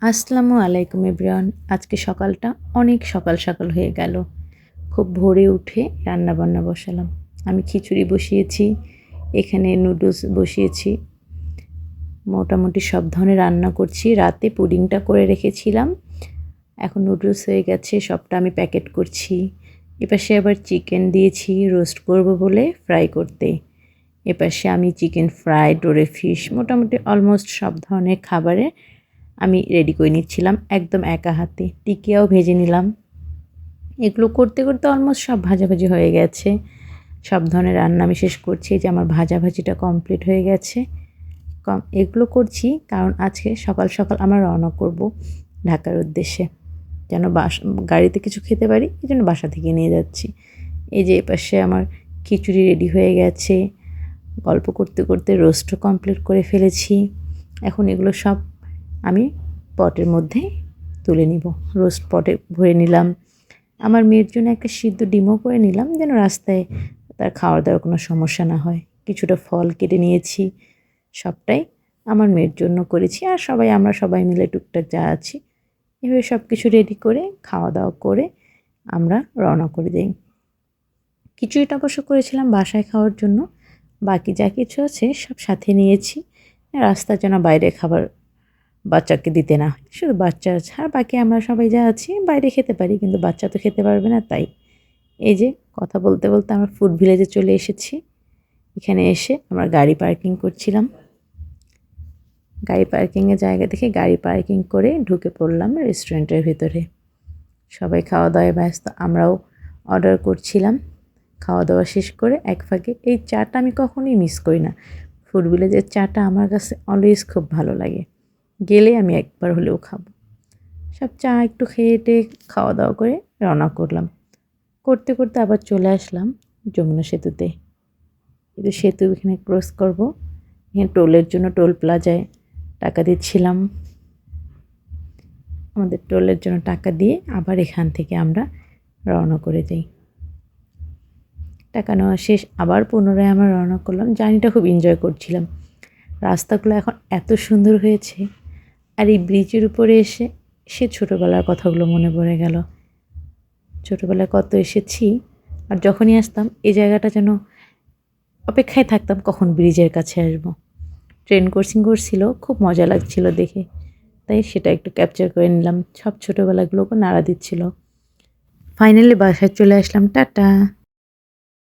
আসসালামু আলাইকুম এভরিওয়ান। আজকে সকালটা অনেক সকাল সকাল হয়ে গেল। খুব ভোরে উঠে রান্নাবান্না বসালাম। আমি খিচুড়ি বসিয়েছি, এখানে নুডলস বসিয়েছি। মোটামুটি সব ধরনের রান্না করছি। রাতে পুডিংটা করে রেখেছিলাম। এখন নুডলস হয়ে গেছে, সবটা আমি প্যাকেট করছি। এপাশে আবার চিকেন দিয়েছি রোস্ট করব বলে ফ্রাই করতে। এপাশে আমি চিকেন ফ্রাই, ডোরে ফিশ মোটামুটি অলমোস্ট সব ধরনের খাবারে আমি রেডি করে নিচ্ছিলাম একদম একা হাতে। টিকিয়াও ভেজে নিলাম। এগুলো করতে করতে অলমোস্ট সব ভাজাভাজি হয়ে গেছে। সব ধরনের রান্না আমি শেষ করছি। যে আমার ভাজাভাজিটা কমপ্লিট হয়ে গেছে। এগুলো করছি কারণ আজকে সকাল সকাল আমরা রওনা করব ঢাকার উদ্দেশ্যে, যেন গাড়িতে কিছু খেতে পারি, এই জন্য বাসা থেকে নিয়ে যাচ্ছি। এই যে এপাশে আমার খিচুড়ি রেডি হয়ে গেছে। গল্প করতে করতে রোস্টও কমপ্লিট করে ফেলেছি। এখন এগুলো সব আমি পটের মধ্যে তুলে নিব। রোস্ট পটে ভরে নিলাম। আমার মেয়ের জন্য একটা সিদ্ধ ডিমও করে নিলাম, যেন রাস্তায় তার খাওয়ার দাওয়ার কোনো সমস্যা না হয়। কিছুটা ফল কেটে নিয়েছি। সবটাই আমার মেয়ের জন্য করেছি, আর আমরা সবাই মিলে টুকটাক যা আছি এভাবে সব কিছু রেডি করে খাওয়া দাওয়া করে আমরা রওনা করে দিই। খিচুড়িটা অবশ্য করেছিলাম বাসায় খাওয়ার জন্য, বাকি যা কিছু আছে সব সাথে নিয়েছি। রাস্তার যেন বাইরে খাবার বাচ্চাকে দিতে না হয়, শুধু বাচ্চা ছাড়া বাকি আমরা সবাই যা আছি বাইরে খেতে পারি, কিন্তু বাচ্চা তো খেতে পারবে না। তাই এই যে কথা বলতে বলতে আমরা ফুড ভিলেজে চলে এসেছি। এখানে এসে আমরা গাড়ি পার্কিং করছিলাম। গাড়ি পার্কিংয়ের জায়গা দেখে গাড়ি পার্কিং করে ঢুকে পড়লাম রেস্টুরেন্টের ভিতরে। সবাই খাওয়া দাওয়ায় ব্যস্ত, আমরাও অর্ডার করছিলাম। খাওয়া দাওয়া শেষ করে এক ফাঁকে এই চাটা আমি কখনোই মিস করি না। ফুড ভিলেজের চাটা আমার কাছে অলওয়েজ খুব ভালো লাগে, গেলে আমি একবার হলেও খাবো। সব চা একটু খেয়ে টেয়ে খাওয়া দাওয়া করে রওনা করলাম। করতে করতে আবার চলে আসলাম যমুনা সেতুতে। কিন্তু সেতু এখানে ক্রস করব, এখানে টোলের জন্য টোল প্লাজায় টাকা দিচ্ছিলাম। আমাদের টোলের জন্য টাকা দিয়ে আবার এখান থেকে আমরা রওনা করে যাই। টাকা নেওয়া শেষ, আবার পুনরায় আমরা রওনা করলাম। জার্নিটা খুব এনজয় করছিলাম। রাস্তাগুলো এখন এত সুন্দর হয়েছে, আর এই ব্রিজের উপরে এসে সে ছোটোবেলার কথাগুলো মনে পড়ে গেল। ছোটোবেলায় কত এসেছি, আর যখনই আসতাম এই জায়গাটা যেন অপেক্ষায় থাকতাম কখন ব্রিজের কাছে আসব। ট্রেন ক্রসিং করছিল, খুব মজা লাগছিল দেখে, তাই সেটা একটু ক্যাপচার করে নিলাম। সব ছোটোবেলাগুলোকে নাড়া দিচ্ছিল। ফাইনালি বাসায় চলে আসলাম। টাটা।